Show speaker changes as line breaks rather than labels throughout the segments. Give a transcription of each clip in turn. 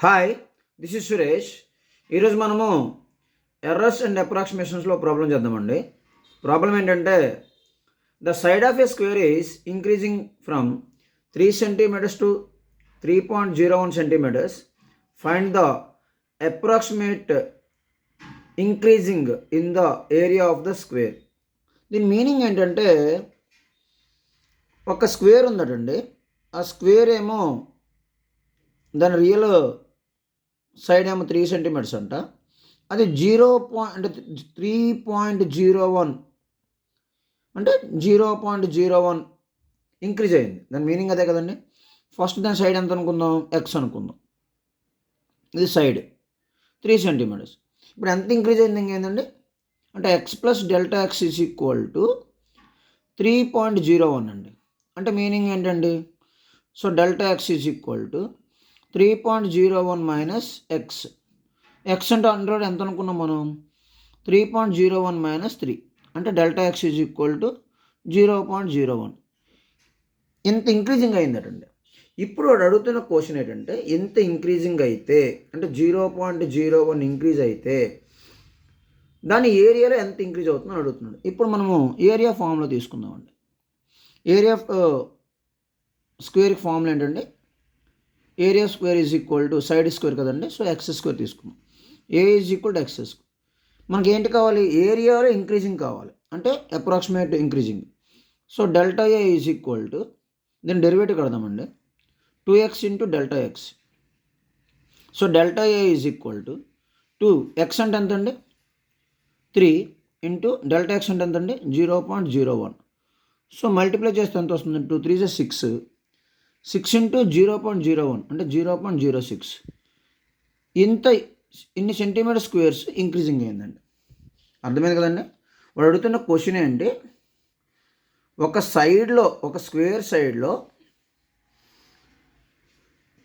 Hi, this is Suresh. ఈరోజు మనము errors and అప్రాక్సిమేషన్స్లో problem చేద్దామండి. ప్రాబ్లం ఏంటంటే the side of a square is increasing from 3 centimeters to 3.01 centimeters. Find the approximate increasing in the area of the square. దీని meaning ఏంటంటే ఒక square ఉందటండి. ఆ square ఏమో దాని రియల్ సైడ్ ఏమో 3 centimeters అంట. అది 3.01 అంటే 0.01 ఇంక్రీజ్ అయింది. దాని మీనింగ్ అదే కదండి. ఫస్ట్ దాని సైడ్ ఎంత అనుకుందాం, ఎక్స్ అనుకుందాం. ఇది సైడ్ 3 centimeters. ఇప్పుడు ఎంత ఇంక్రీజ్ అయింది ఇంకేందండి అంటే X plus delta X is equal to 3.01 అండి. అంటే మీనింగ్ ఏంటండి, so delta X is equal to 3.01 minus X. X అంటే అండర్ ఎంత అనుకున్నాం మనం, 3.01 మైనస్ 3 అంటే delta X is equal to 0.01. ఇంత ఇంక్రీజింగ్ అయిందటండి. ఇప్పుడు వాడు అడుగుతున్న క్వశ్చన్ ఏంటంటే ఎంత ఇంక్రీజింగ్ అయితే అంటే 0.01 ఇంక్రీజ్ అయితే దాని ఏరియాలో ఎంత ఇంక్రీజ్ అవుతుందని అడుగుతున్నాడు. ఇప్పుడు మనము ఏరియా ఫామ్లో తీసుకుందామండి. ఏరియా స్క్వేర్కి ఫార్ములా ఏంటంటే area square is equal to side square కదండి, సో ఎక్స్ స్క్వేర్ తీసుకున్నాం. A is equal to x square. మనకి ఏంటి కావాలి, ఏరియాలో ఇంక్రీజింగ్ కావాలి అంటే approximate increasing. So delta A is equal to దీని డెరివేటివ్ కడదామండి, 2x into delta x. So delta A is equal to 2 x అంటే ఎంత అండి 3 ఇంటూ డెల్టా ఎక్స్ అంటే ఎంత అండి 0.01. సో మల్టిప్లై చేస్తే ఎంత వస్తుంది, 2 3 6, 6 ఇంటూ 0.01 అంటే 0.06. ఇన్ని సెంటీమీటర్ స్క్వేర్స్ ఇంక్రీజింగ్ అయిందండి. అర్థమైంది కదండి. వాడు అడుగుతున్న క్వశ్చన్ ఏంటి, ఒక సైడ్లో ఒక స్క్వేర్ సైడ్లో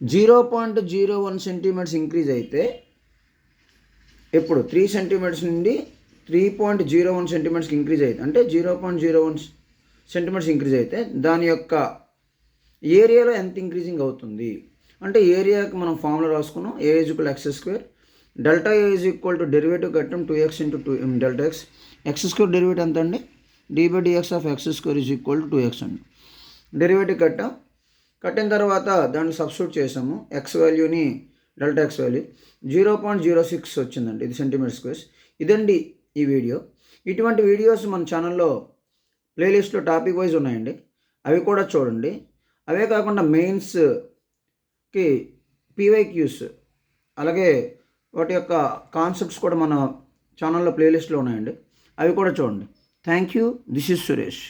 0.01 సెంటీమీటర్స్ ఇంక్రీజ్ అయితే ఎప్పుడు 3 సెంటీమీటర్స్ నుండి 3.01 సెంటీమీటర్స్కి ఇంక్రీజ్ అయితే అంటే 0.01 సెంటీమీటర్స్ ఇంక్రీజ్ అయితే దాని యొక్క ఏరియాలో ఎంత ఇంక్రీజింగ్ అవుతుంది అంటే ఏరియాకి మనం ఫార్ములా రాసుకున్నాం. A is equal x square, delta A is equal to derivative కట్టడం 2x into 2 delta x. X square derivative ఎంత అండి, d/dx of x square is equal to 2x అండి. డెరివేటివ్ కట్టిన తర్వాత దాన్ని సబ్స్టిట్యూట్ చేసాము. ఎక్స్ వాల్యూని డెల్టా ఎక్స్ వాల్యూ 0.06 వచ్చిందండి. ఇది సెంటీమీటర్ స్క్వేర్స్. ఇదండి ఈ వీడియో. ఇటువంటి వీడియోస్ మన ఛానల్లో ప్లేలిస్ట్లో టాపిక్ వైజ్ ఉన్నాయండి, అవి కూడా చూడండి. అవే కాకుండా మెయిన్స్కి పీవైక్యూస్ అలాగే వాటి యొక్క కాన్సెప్ట్స్ కూడా మన ఛానల్లో ప్లేలిస్ట్లో ఉన్నాయండి, అవి కూడా చూడండి. Thank you. This is Suresh.